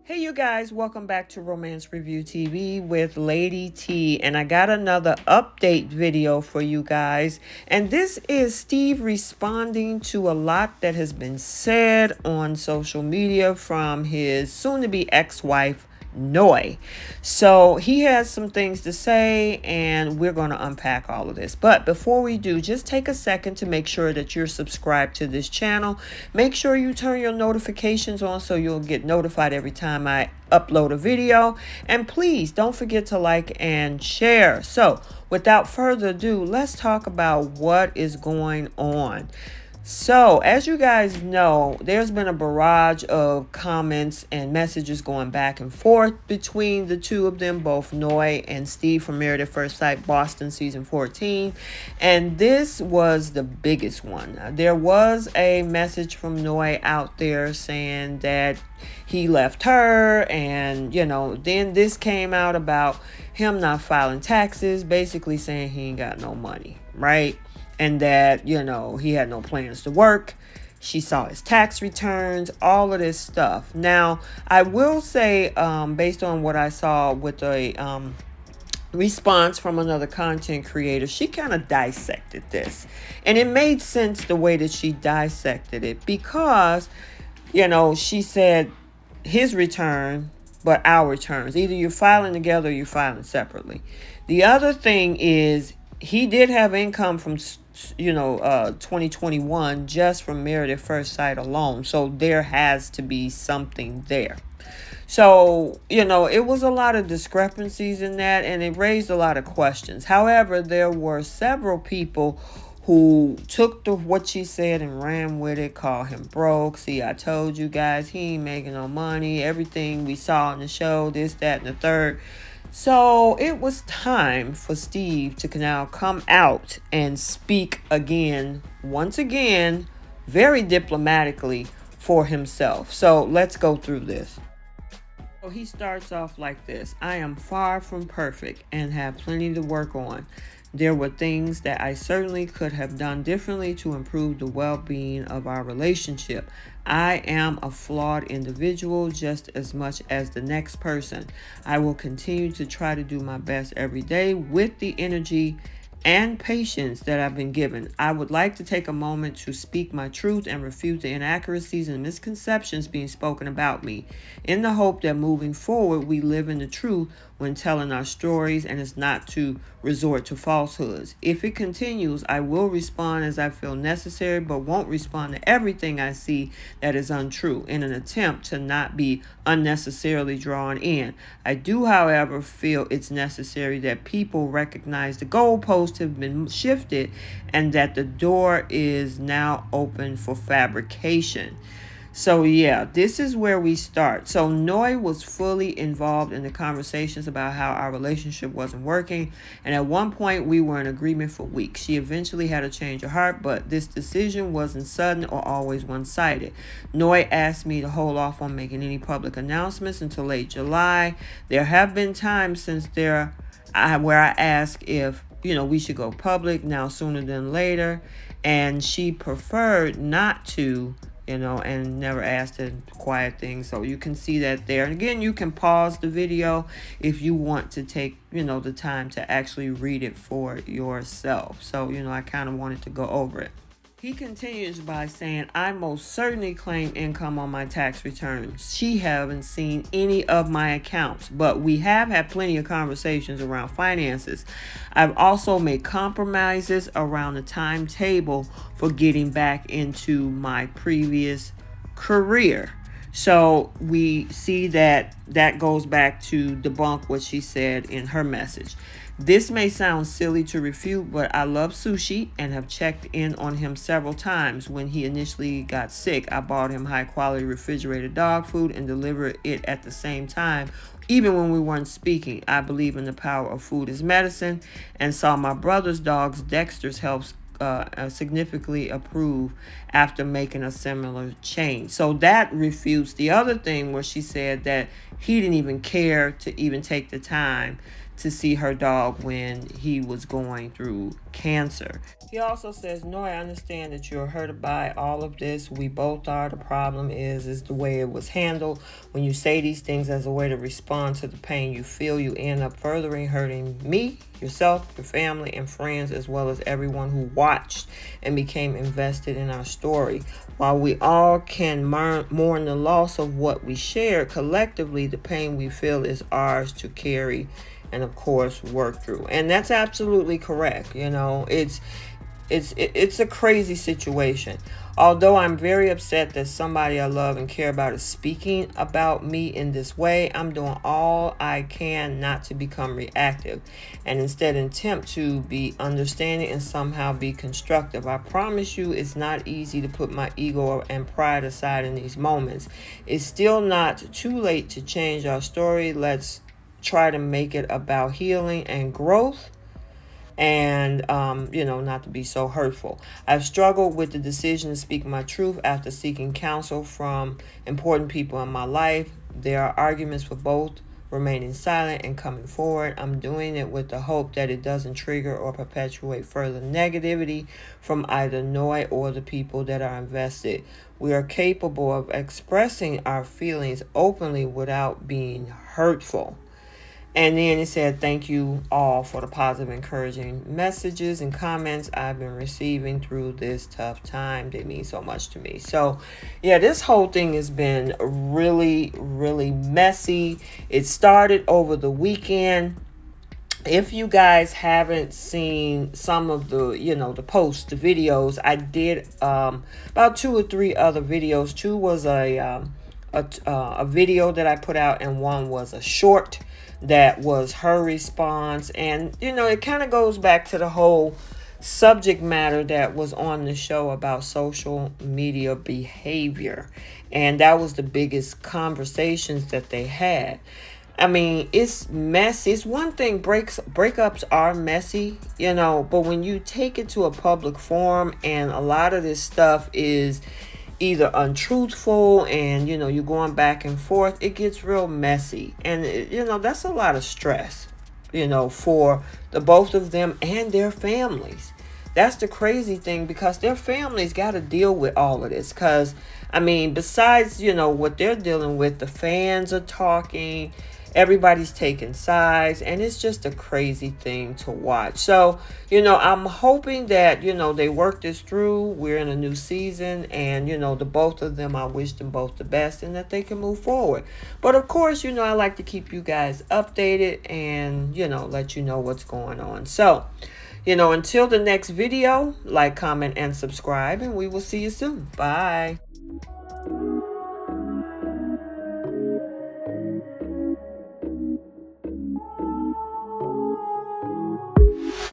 Hey you guys, welcome back to Romance Review TV with Lady T, and I got another update video for you guys, and this is Steve responding to a lot that has been said on social media from his soon-to-be ex-wife Noi. So he has some things to say and we're going to unpack all of this. But before we do, just take a second to make sure that you're subscribed to this channel. Make sure you turn your notifications on so you'll get notified every time I upload a video. And please don't forget to like and share. So without further ado, let's talk about what is going on. So, as you guys know, there's been a barrage of comments and messages going back and forth between the two of them, both Noi and Steve from Married at First Sight Boston season 14. And this was the biggest one. There was a message from Noi out there saying that he left her, and then this came out about him not filing taxes, basically saying he ain't got no money, right? And that, he had no plans to work. She saw his tax returns, all of this stuff. Now, I will say, based on what I saw with a response from another content creator, she kind of dissected this. And it made sense the way that she dissected it because, she said his return, but our returns. Either you're filing together or you're filing separately. The other thing is, he did have income from 2021 just from Married at First Sight alone. So there has to be something there. So, it was a lot of discrepancies in that, and it raised a lot of questions. However, there were several people who took what she said and ran with it, called him broke. See, I told you guys, he ain't making no money. Everything we saw on the show, this, that, and the third. So it was time for Steve to now come out and speak again, once again, very diplomatically for himself. So let's go through this. So he starts off like this. I am far from perfect and have plenty to work on. There were things that I certainly could have done differently to improve the well-being of our relationship. I am a flawed individual just as much as the next person. I will continue to try to do my best every day with the energy and patience that I've been given. I would like to take a moment to speak my truth and refute the inaccuracies and misconceptions being spoken about me, in the hope that moving forward we live in the truth when telling our stories and is not to resort to falsehoods. If it continues, I will respond as I feel necessary, but won't respond to everything I see that is untrue in an attempt to not be unnecessarily drawn in. I do, however, feel it's necessary that people recognize the goalposts have been shifted and that the door is now open for fabrication. So yeah, this is where we start. So Noi was fully involved in the conversations about how our relationship wasn't working. And at one point we were in agreement for weeks. She eventually had a change of heart, but this decision wasn't sudden or always one-sided. Noi asked me to hold off on making any public announcements until late July. There have been times since where I asked if, we should go public now sooner than later. And she preferred not to, and never asked to quiet things. So you can see that there. And again, you can pause the video if you want to take, the time to actually read it for yourself. So, I kind of wanted to go over it. He continues by saying, I most certainly claim income on my tax returns. She haven't seen any of my accounts, but we have had plenty of conversations around finances. I've also made compromises around the timetable for getting back into my previous career. So we see that goes back to debunk what she said in her message. This may sound silly to refute, but I love sushi and have checked in on him several times. When he initially got sick, I bought him high quality refrigerated dog food and delivered it at the same time. Even when we weren't speaking, I believe in the power of food as medicine and saw my brother's dog's Dexter's health significantly improve after making a similar change. So that refutes the other thing where she said that he didn't even care to even take the time to see her dog when he was going through cancer. He also says, no, I understand that you're hurt by all of this. We both are. The problem is the way it was handled. When you say these things as a way to respond to the pain you feel, you end up furthering hurting me, yourself, your family, and friends, as well as everyone who watched and became invested in our story. While we all can mourn the loss of what we shared, collectively, the pain we feel is ours to carry and, of course, work through. And that's absolutely correct. It's a crazy situation. Although I'm very upset that somebody I love and care about is speaking about me in this way, I'm doing all I can not to become reactive and instead attempt to be understanding and somehow be constructive. I promise you it's not easy to put my ego and pride aside in these moments. It's still not too late to change our story. Let's try to make it about healing and growth, and not to be so hurtful. I've struggled with the decision to speak my truth after seeking counsel from important people in my life. There are arguments for both remaining silent and coming forward. I'm doing it with the hope that it doesn't trigger or perpetuate further negativity from either Noi or the people that are invested. We are capable of expressing our feelings openly without being hurtful. And then it said, thank you all for the positive, encouraging messages and comments I've been receiving through this tough time. They mean so much to me. So, yeah, this whole thing has been really, really messy. It started over the weekend. If you guys haven't seen some of the posts, the videos, I did about 2 or 3 other videos. 2 was a video that I put out, and 1 was a short that was her response. And it kind of goes back to the whole subject matter that was on the show about social media behavior, and that was the biggest conversations that they had. I mean, it's messy. It's one thing, breakups are messy, but when you take it to a public forum and a lot of this stuff is either untruthful and you're going back and forth, it gets real messy. And that's a lot of stress for the both of them and their families. That's the crazy thing, because their families got to deal with all of this. Because besides what they're dealing with, the fans are talking, everybody's taking sides, and it's just a crazy thing to watch. So, I'm hoping that, they work this through. We're in a new season, and, the both of them, I wish them both the best and that they can move forward. But of course, I like to keep you guys updated and, let you know what's going on. So, until the next video, like, comment, and subscribe, and we will see you soon. Bye.